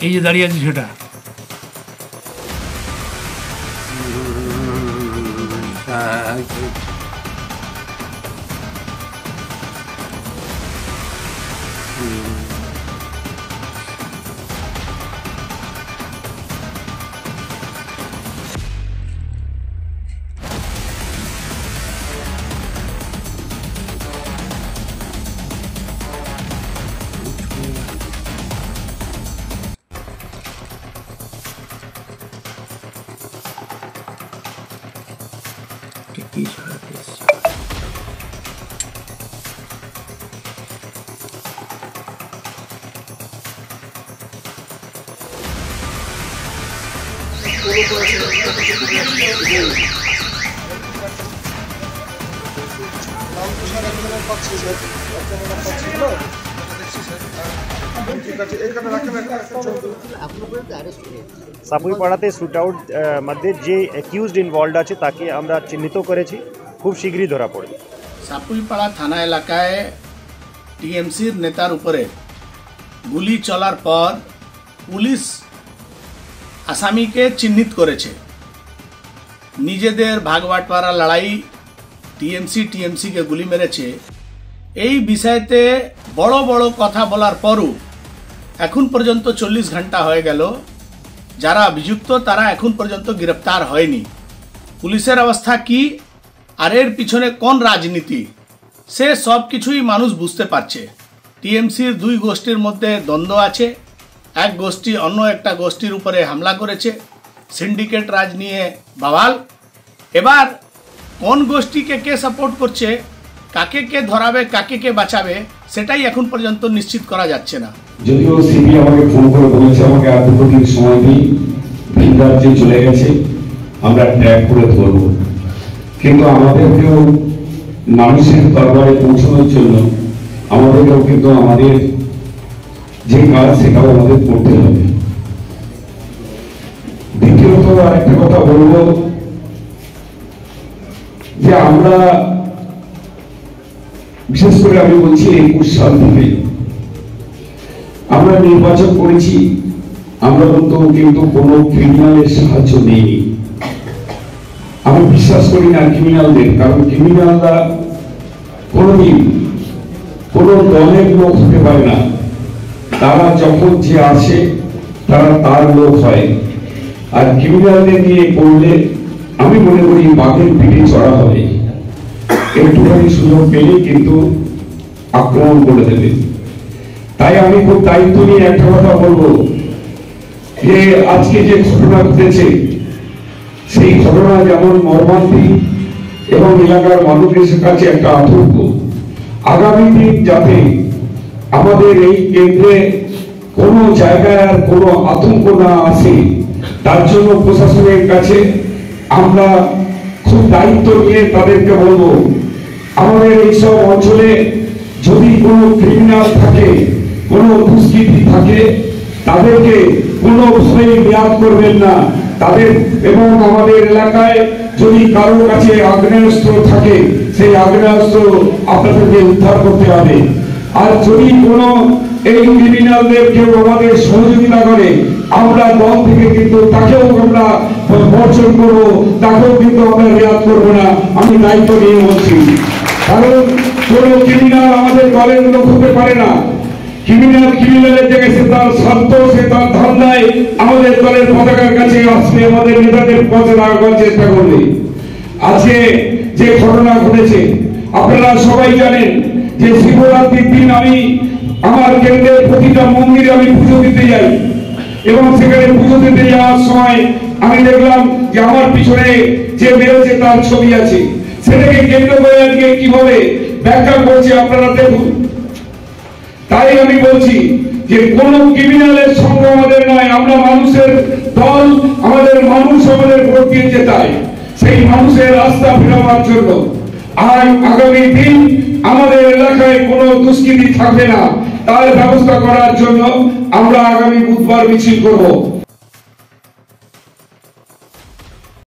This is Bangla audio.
এই যে দাঁড়িয়ে আছে সেটা কি ছড়াতে এসছে সাপুইপাড়াতে শুটআউট মধ্যে যে অ্যাকিউজড ইনভলভড আছে তাকে আমরা চিহ্নিত করেছি, খুব শীঘ্রই ধরা পড়বে। সাপুইপাড়া থানা এলাকায় টিএমসির নেতার উপরে গুলি চলার পর পুলিশ আসামিকে চিহ্নিত করেছে। নিজেদের ভাগবাটোয়ারা লড়াই টিএমসিকে গুলি মেরেছে, এই বিষয়তে বড় বড় কথা বলার পরও এখন পর্যন্ত 40 ঘন্টা হয়ে গেল, যারা অভিযুক্ত তারা এখন পর্যন্ত গ্রেপ্তার হয়নি। পুলিশের অবস্থা কি আর এর পিছনে কোন রাজনীতি, সে সব কিছুই মানুষ বুঝতে পারছে। টিএমসির দুই গোষ্ঠীর মধ্যে দ্বন্দ্ব আছে, এক গোষ্ঠী অন্য একটা গোষ্ঠীর উপরে হামলা করেছে, সিন্ডিকেট রাজ নিয়ে বাওয়াল। এবার কোন গোষ্ঠীকে কে সাপোর্ট করছে, কাকে কে ধরাবে, কাকে কে বাঁচাবে, সেটাই এখন পর্যন্ত নিশ্চিত করা যাচ্ছে না। যদিও সিবি আমাকে ফোন করে বলেছে আমাকে আর 2 দিন সময় দিই, ভিন রাজ্যে চলে গেছে, আমরা ট্র্যাক করে ধরবো, কিন্তু আমাদেরকেও মানুষের দরবারে পৌঁছানোর জন্য আমাদেরকেও কিন্তু আমাদের যে কাজ সেটাও আমাদের করতে হবে। দ্বিতীয়ত আরেকটা কথা বলবো যে আমরা বিশেষ করে আমি বলছি 21 সাল থেকে আমরা নির্বাচন করেছি, আমরা কিন্তু কোনো ক্রিমিনালের সাহায্য নেইনি। আমি বিশ্বাস করি না ক্রিমিনালদের, কারণ ক্রিমিনালরা কোনোদিন কোনো দলের লোক হতে পারে না। তারা যখন যে আসে তারা তার লোক হয়, আর ক্রিমিনালদের নিয়ে করলে আমি মনে করি বাঘের পিঠে চড়া হবে, একটুখানি সুযোগ পেলে কিন্তু আক্রমণ করে দেবে। তাই আমি খুব দায়িত্ব নিয়ে একটা কথা বলবো যে আজকে যে ঘটনা ঘটেছে সেই ঘটনা যেমন মর্মান্তিক এবং এলাকার মানুষের কাছে একটা আতঙ্ক, আগামী দিন যাতে আমাদের এই কেন্দ্রে কোনো জায়গায় আর কোনো আতঙ্ক না আসে তার জন্য প্রশাসনের কাছে আমরা খুব দায়িত্ব নিয়ে তাদেরকে বলবো, আমাদের এইসব অঞ্চলে যদি কোনো ক্রিমিনাল থাকে, কোনো দুষ্কৃতী থাকে, তাদেরকে কোনোভাবেই মেয়াদ করবেন না তাদের। এবং আমাদের এলাকায় যদি কারোর কাছে আগ্নেয়াস্ত্র থাকে সেই আগ্নেয়াস্ত্র আপনাদেরকে উদ্ধার করতে হবে। আর যদি কোনো এই ক্রিমিনালদের কেউ আমাদের সহযোগিতা করে আমরা দল থেকে কিন্তু তাকেও আমরা বর্জন করবো, তাকেও কিন্তু আমরা মেয়াদ করবো না। আমি দায়িত্ব নিয়ে বলছি, কারণ কোন ক্রিমিনাল আমাদের দলের লোক হতে পারে না। ক্রিমিনালের জায়গায় সে তার স্বার্থ, সে তার ধান্দায় আমাদের দলের পতাকার কাছে আসবে, আমাদের নেতাদের পথে লাগাবার চেষ্টা করবে। আজকে যে ঘটনা ঘটেছে আপনারা সবাই জানেন যে শিবরাত্রির দিন আমি আমার কেন্দ্রের প্রতিটা মন্দিরে আমি পুজো দিতে যাই, এবং সেখানে পুজো দিতে যাওয়ার সময় আমি দেখলাম যে আমার পিছনে যে মেরেছে তার ছবি আছে। সেটাকে কেন্দ্র করে আজকে কিভাবে ব্যাখ্যা করছে আপনারা দেখুন। তাই আমি বলছি যে কোন ক্রিমিনালের সঙ্গে আমাদের নয়, আমরা মানুষের দল, আমাদের মানুষ আমাদের ভোট দিয়েছে, তাই সেই মানুষের আস্থা ফেরাবার জন্য। আর আগামী দিন আমাদের এলাকায় কোনো দুষ্কৃতী থাকবে না, তার ব্যবস্থা করার জন্য আমরা আগামী বুধবার মিছিল করব।